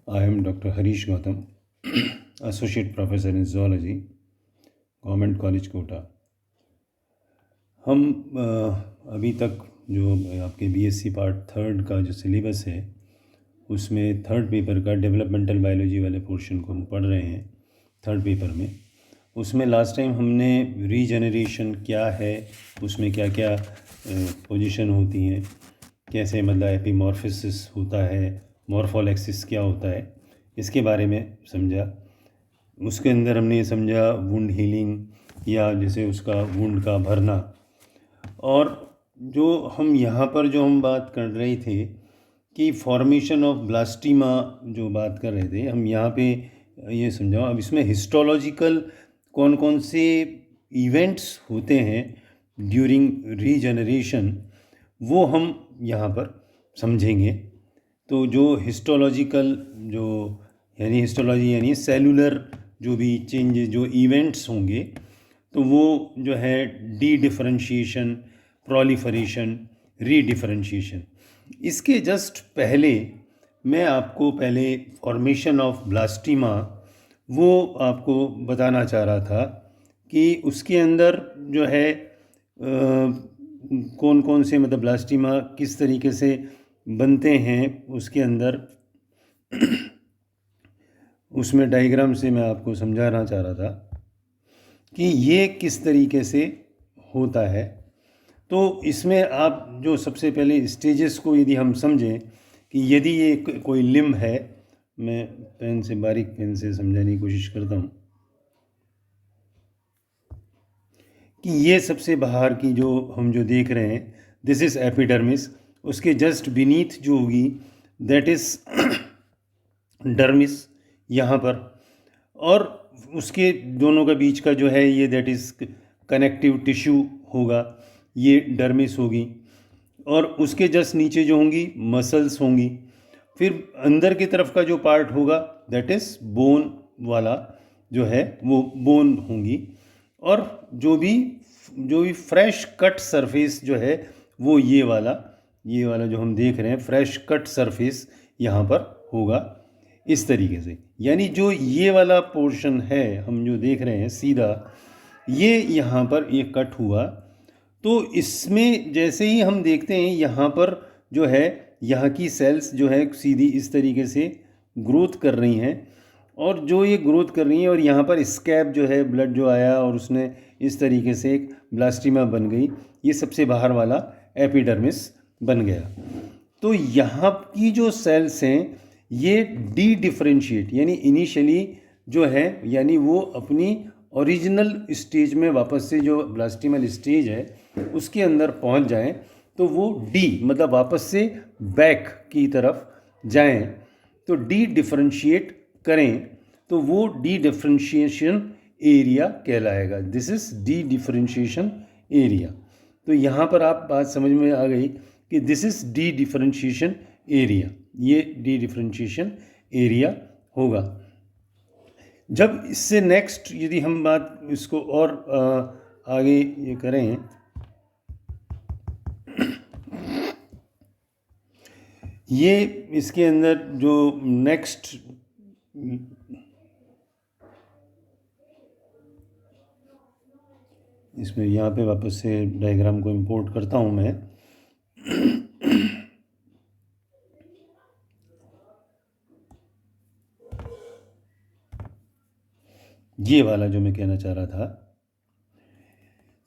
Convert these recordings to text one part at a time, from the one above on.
I am Dr. Harish Gautam, Associate Professor in Zoology, Government College Kota. हम अभी तक जो आपके बीएससी पार्ट थर्ड का जो सिलेबस है उसमें थर्ड पेपर का डेवलपमेंटल बायोलॉजी वाले पोर्शन को हम पढ़ रहे हैं। थर्ड पेपर में उसमें लास्ट टाइम हमने रीजनरेशन क्या है, उसमें क्या क्या पोजीशन होती हैं, कैसे मतलब एपीमॉर्फिसिस होता है, मॉर्फोलेक्सिस क्या होता है, इसके बारे में समझा। उसके अंदर हमने ये समझा वुंड हीलिंग या जैसे उसका वुंड का भरना। और जो हम यहाँ पर जो हम बात कर रहे थे कि फॉर्मेशन ऑफ ब्लास्टीमा जो बात कर रहे थे, हम यहाँ पे ये समझाओ। अब इसमें हिस्टोलॉजिकल कौन कौन से इवेंट्स होते हैं ड्यूरिंग रीजनरेशन वो हम यहाँ पर समझेंगे। तो जो हिस्टोलॉजिकल जो यानी हिस्टोलॉजी यानी सेलुलर जो भी चेंजेस जो इवेंट्स होंगे तो वो जो है डी डिफरेंशिएशन, प्रोलिफरेशन, रीडिफरेंशिएशन। इसके जस्ट पहले मैं आपको पहले फॉर्मेशन ऑफ ब्लास्टीमा वो आपको बताना चाह रहा था कि उसके अंदर जो है कौन कौन से मतलब ब्लास्टीमा किस तरीके से बनते हैं उसके अंदर। उसमें डायग्राम से मैं आपको समझाना चाह रहा था कि ये किस तरीके से होता है। तो इसमें आप जो सबसे पहले स्टेजेस को यदि हम समझें कि यदि ये कोई लिम्ब है, मैं पेन से बारीक पेन से समझाने की कोशिश करता हूँ कि ये सबसे बाहर की जो हम जो देख रहे हैं दिस इज़ एपिडर्मिस। उसके जस्ट बीनीथ जो होगी दैट इज़ डर्मिस यहाँ पर, और उसके दोनों के बीच का जो है ये दैट इज़ कनेक्टिव टिश्यू होगा, ये डर्मिस होगी। और उसके जस्ट नीचे जो होंगी मसल्स होंगी। फिर अंदर की तरफ का जो पार्ट होगा दैट इज़ बोन वाला जो है वो बोन होंगी। और जो भी फ्रेश कट सरफेस जो है वो ये वाला जो हम देख रहे हैं फ्रेश कट सरफेस यहाँ पर होगा इस तरीके से। यानी जो ये वाला पोर्शन है हम जो देख रहे हैं सीधा ये यहाँ पर ये कट हुआ, तो इसमें जैसे ही हम देखते हैं यहाँ पर जो है यहाँ की सेल्स जो है सीधी इस तरीके से ग्रोथ कर रही हैं। और जो ये ग्रोथ कर रही हैं और यहाँ पर स्कैब जो है ब्लड जो आया और उसने इस तरीके से एक ब्लास्टीमा बन गई, ये सबसे बाहर वाला एपिडर्मिस बन गया। तो यहाँ की जो सेल्स हैं ये डी डिफरेंशिएट यानी इनिशियली जो है यानी वो अपनी ओरिजिनल स्टेज में वापस से जो ब्लास्टिमल स्टेज है उसके अंदर पहुँच जाएं, तो वो डी मतलब वापस से बैक की तरफ जाएं, तो डी डिफरेंशिएट करें, तो वो डी डिफरेंशिएशन एरिया कहलाएगा। This is D differentiation area. तो यहाँ पर आप बात समझ में आ गई कि this is D differentiation area, ये डी डिफरेंशिएशन एरिया होगा। जब इससे नेक्स्ट यदि हम बात इसको और आगे ये करें, ये इसके अंदर जो नेक्स्ट इसमें यहाँ पे वापस से डायग्राम को इंपोर्ट करता हूँ मैं। ये वाला जो मैं कहना चाह रहा था,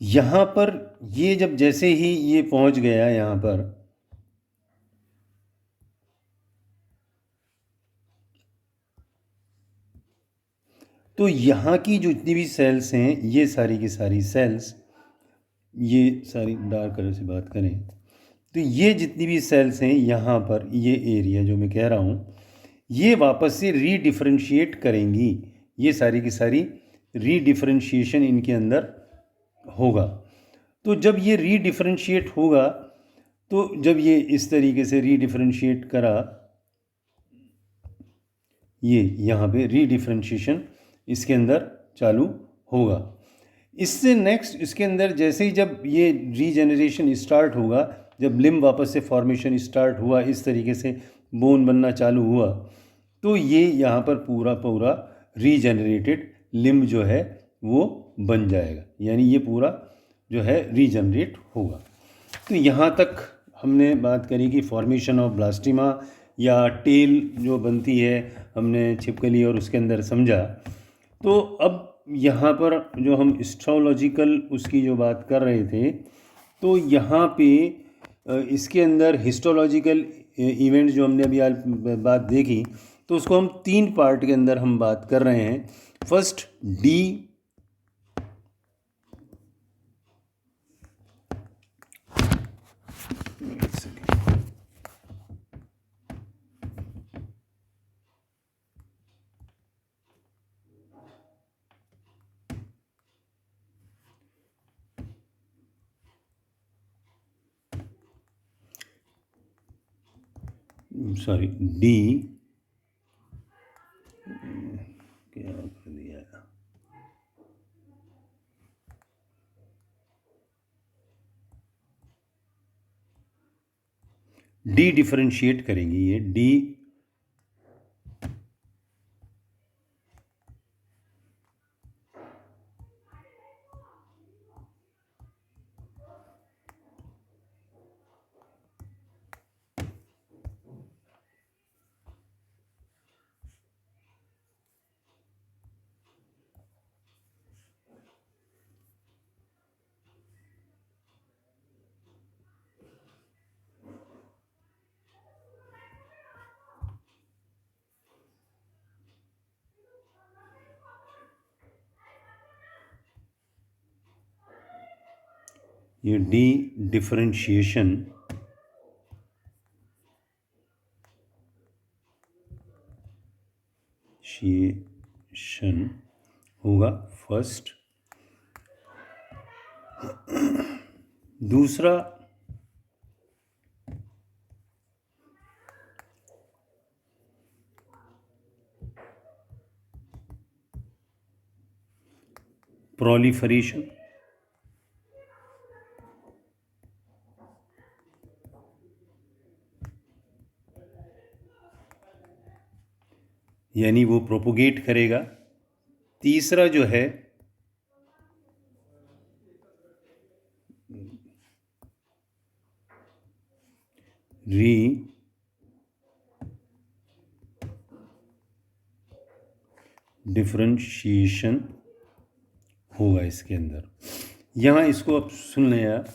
यहाँ पर ये जब जैसे ही ये पहुँच गया यहाँ पर, तो यहाँ की जो जितनी भी सेल्स हैं ये सारी की सारी सेल्स, ये सारी डार्क कलर से बात करें तो ये जितनी भी सेल्स हैं यहाँ पर ये एरिया जो मैं कह रहा हूँ ये वापस से रीडिफरेंशिएट करेंगी। ये सारी की सारी रीडिफरेंशिएशन इनके अंदर होगा। तो जब ये रीडिफरेंशिएट होगा तो जब ये इस तरीके से रीडिफरेंशिएट करा, ये यहाँ पे रीडिफरेंशिएशन इसके अंदर चालू होगा। इससे नेक्स्ट इसके अंदर जैसे ही जब ये रीजनरेशन स्टार्ट होगा, जब लिम्ब वापस से फॉर्मेशन स्टार्ट हुआ, इस तरीके से बोन बनना चालू हुआ, तो ये यहाँ पर पूरा पूरा रीजनरेटेड लिम्ब जो है वो बन जाएगा, यानी ये पूरा जो है रीजनरेट होगा। तो यहाँ तक हमने बात करी कि फॉर्मेशन ऑफ ब्लास्टिमा या टेल जो बनती है, हमने छिपकली और उसके अंदर समझा। तो अब यहाँ पर जो हम हिस्टोलॉजिकल उसकी जो बात कर रहे थे, तो यहाँ पे इसके अंदर हिस्टोलॉजिकल इवेंट जो हमने अभी बात देखी, तो उसको हम 3 पार्ट के अंदर हम बात कर रहे हैं। फर्स्ट डी सॉरी डी क्या कर दिया, डी डिफरेंशिएट करेंगे। ये डी ये डी डिफरेंशिएशन होगा फर्स्ट। दूसरा proliferation, यानी वो प्रोपोगेट करेगा। तीसरा जो है री डिफरेंशिएशन होगा इसके अंदर। यहाँ इसको अब सुन लें यार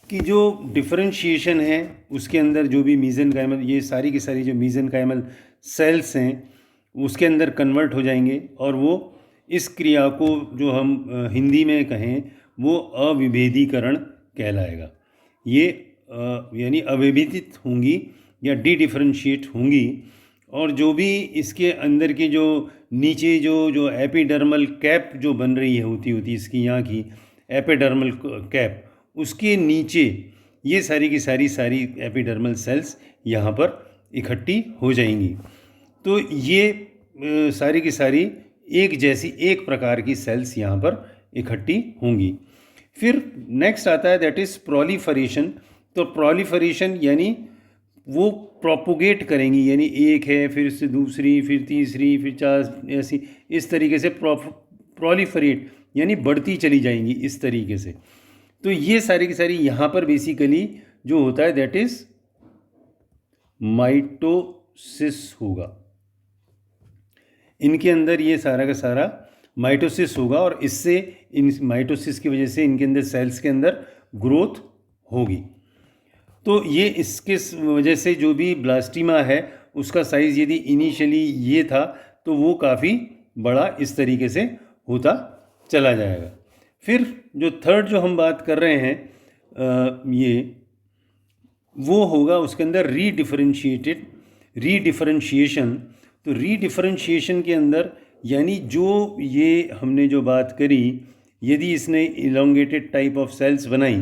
कि जो डिफरेंशिएशन है उसके अंदर जो भी मीजेनकाइमल, ये सारी की सारी जो मीजेनकाइमल सेल्स हैं उसके अंदर कन्वर्ट हो जाएंगे, और वो इस क्रिया को जो हम हिंदी में कहें वो अविभेदीकरण कहलाएगा। ये यानी अविभेदित होंगी या डी डिफरेंशिएट होंगी, और जो भी इसके अंदर की जो नीचे जो एपिडर्मल कैप जो बन रही है होती इसकी यहाँ की एपिडर्मल कैप, उसके नीचे ये सारी की सारी एपिडर्मल सेल्स यहाँ पर इकट्ठी हो जाएंगी। तो ये सारी की सारी एक जैसी एक प्रकार की सेल्स यहाँ पर इकट्ठी होंगी। फिर नेक्स्ट आता है दैट इज़ प्रोलिफरेशन। तो प्रोलिफरेशन यानी वो प्रोपोगेट करेंगी, यानी एक है फिर से दूसरी, फिर तीसरी, फिर 4, ऐसी इस तरीके से प्रोलिफरेट यानी बढ़ती चली जाएंगी इस तरीके से। तो ये सारी की सारी यहाँ पर बेसिकली जो होता है दैट इज़ माइटोसिस होगा। इनके अंदर ये सारा का सारा माइटोसिस होगा, और इससे इन माइटोसिस की वजह से इनके अंदर सेल्स के अंदर ग्रोथ होगी। तो ये इसके वजह से जो भी ब्लास्टिमा है उसका साइज़ यदि इनिशियली ये था तो वो काफ़ी बड़ा इस तरीके से होता चला जाएगा। फिर जो थर्ड जो हम बात कर रहे हैं ये वो होगा उसके अंदर रीडिफरेंशिएशन। तो रीडिफरेंशिएशन के अंदर यानी जो ये हमने जो बात करी, यदि इसने इलोंगेटेड टाइप ऑफ सेल्स बनाई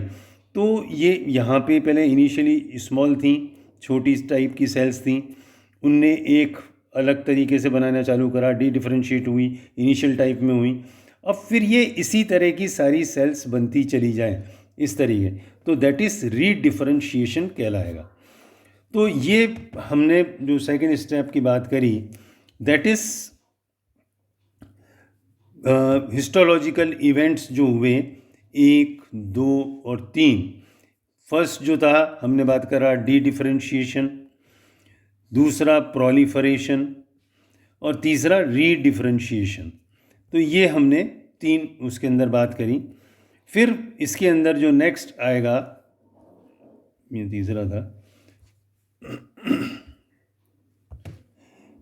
तो ये यहाँ पे पहले इनिशियली स्मॉल थी, छोटी टाइप की सेल्स थी, उनने एक अलग तरीके से बनाना चालू करा, डी डिफरेंशिएट हुई, इनिशियल टाइप में हुई। अब फिर ये इसी तरह की सारी सेल्स बनती चली जाएं इस तरीके, तो दैट इज़ रीडिफरेंशिएशन कहलाएगा। तो ये हमने जो सेकंड स्टेप की बात करी दैट इज हिस्टोलॉजिकल इवेंट्स जो हुए 1, 2 और 3। फर्स्ट जो था हमने बात करा डी डिफरेंशिएशन, दूसरा प्रोलिफरेशन और तीसरा री डिफरेंशिएशन। तो ये हमने 3 उसके अंदर बात करी। फिर इसके अंदर जो नेक्स्ट आएगा, ये तीसरा था,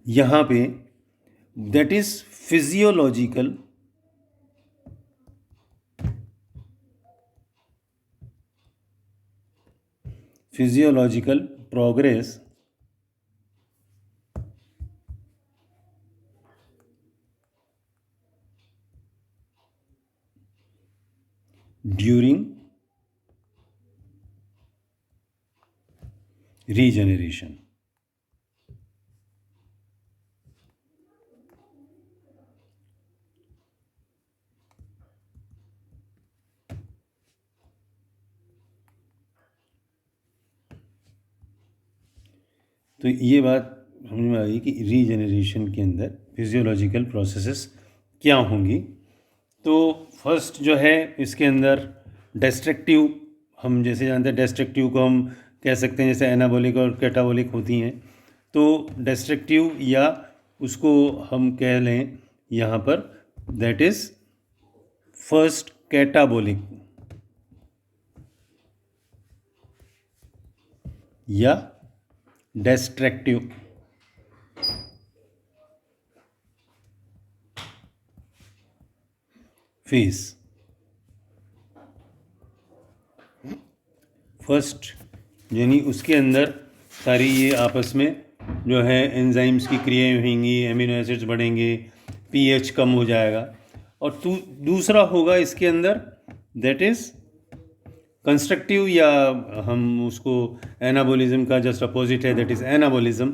यहाँ पे that is physiological progress during regeneration. तो ये बात समझ में आ गई कि रीजनरेशन के अंदर फिजियोलॉजिकल प्रोसेसेस क्या होंगी। तो फर्स्ट जो है इसके अंदर डेस्ट्रक्टिव, हम जैसे जानते हैं डेस्ट्रक्टिव को हम कह सकते हैं जैसे एनाबॉलिक और कैटाबॉलिक होती हैं। तो डेस्ट्रक्टिव या उसको हम कह लें यहाँ पर दैट इज़ फर्स्ट कैटाबॉलिक या डेस्ट्रक्टिव फेज। फर्स्ट यानी उसके अंदर सारी ये आपस में जो है एंजाइम्स की क्रियाएं होंगी, एमिनो एसिड्स बढ़ेंगे, पीएच कम हो जाएगा। और दूसरा होगा इसके अंदर दैट इज़ कंस्ट्रक्टिव, या हम उसको एनाबोलिज्म का जस्ट अपोजिट है दैट इज़ एनाबोलिज्म।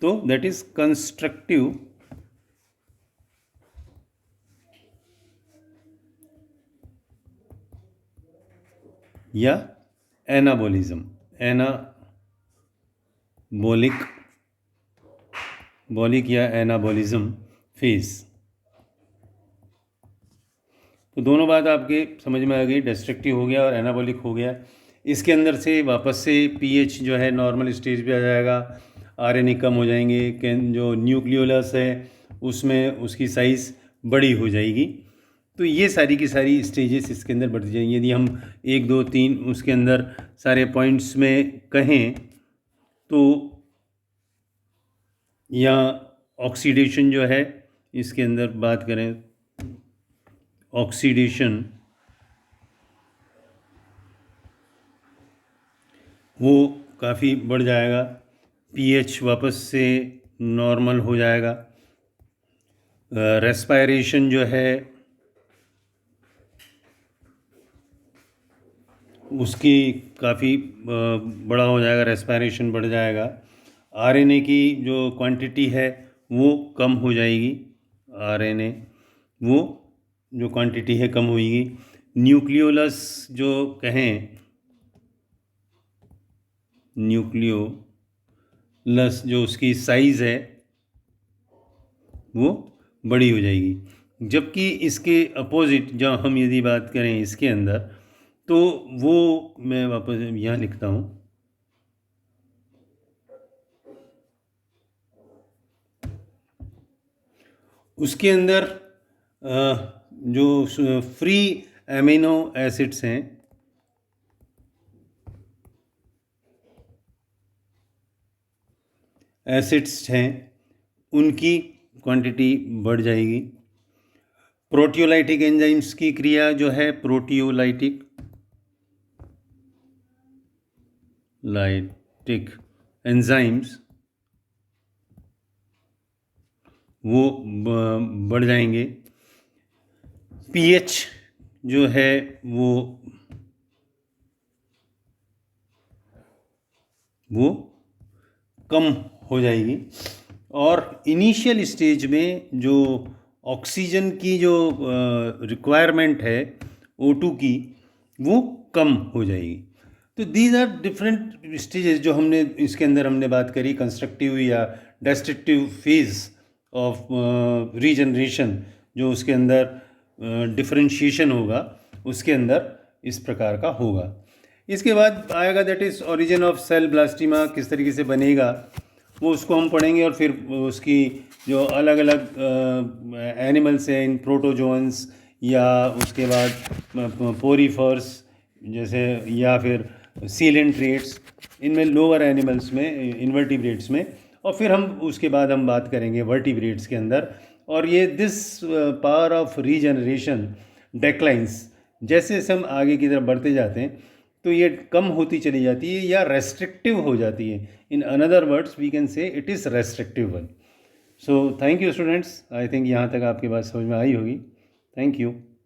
तो दैट इज़ कंस्ट्रक्टिव या एनाबोलिज्म, बॉलिक या एनाबोलिज्म फेज। तो दोनों बात आपके समझ में आ गई, डेस्ट्रक्टिव हो गया और एनाबॉलिक हो गया। इसके अंदर से वापस से पीएच जो है नॉर्मल स्टेज पे आ जाएगा, आरएनए कम हो जाएंगे, जो न्यूक्लियोलस है उसमें उसकी साइज़ बड़ी हो जाएगी। तो ये सारी की सारी स्टेजेस इसके अंदर बढ़ती जाएंगी। यदि हम 1, 2, 3 उसके अंदर सारे पॉइंट्स में कहें तो या ऑक्सीडेशन जो है इसके अंदर बात करें, ऑक्सीडेशन वो काफ़ी बढ़ जाएगा, पीएच वापस से नॉर्मल हो जाएगा। रेस्पायरेशन जो है उसकी काफ़ी बड़ा हो जाएगा, रेस्पायरेशन बढ़ जाएगा। आरएनए की जो क्वांटिटी है वो कम हो जाएगी, आरएनए वो जो क्वांटिटी है कम होगी। न्यूक्लियोलस जो कहें, न्यूक्लियोलस जो उसकी साइज़ है वो बड़ी हो जाएगी। जबकि इसके अपोजिट जब हम यदि बात करें इसके अंदर, तो वो मैं वापस यहाँ लिखता हूँ, उसके अंदर जो फ्री एमिनो एसिड्स हैं उनकी क्वांटिटी बढ़ जाएगी। प्रोटियोलाइटिक एंजाइम्स की क्रिया जो है, प्रोटियोलाइटिक एंजाइम्स वो बढ़ जाएंगे। पीएच जो है वो कम हो जाएगी। और इनिशियल स्टेज में जो ऑक्सीजन की जो रिक्वायरमेंट है O2 की, वो कम हो जाएगी। तो दीज आर डिफरेंट स्टेजेस जो हमने इसके अंदर हमने बात करी, कंस्ट्रक्टिव या डेस्ट्रक्टिव फेज ऑफ रीजनरेशन जो उसके अंदर डिफरेंशिएशन होगा उसके अंदर इस प्रकार का होगा। इसके बाद आएगा that is origin of cell blastema, किस तरीके से बनेगा वो उसको हम पढ़ेंगे। और फिर उसकी जो अलग अलग एनिमल्स हैं इन प्रोटोजोन्स या उसके बाद पोरीफर्स जैसे या फिर सीलेंट्रेट्स, इनमें लोअर एनिमल्स में इन्वर्टिब्रेट्स में, और फिर हम उसके बाद हम बात करेंगे वर्टिब्रेट्स के अंदर। और ये दिस पावर ऑफ रीजनरेशन डेक्लाइंस, जैसे जैसे हम आगे की तरफ बढ़ते जाते हैं तो ये कम होती चली जाती है या रेस्ट्रिक्टिव हो जाती है। In another words we can say it is restrictive one. So thank you students, I think यहाँ तक आपके बात समझ में आई होगी। Thank you.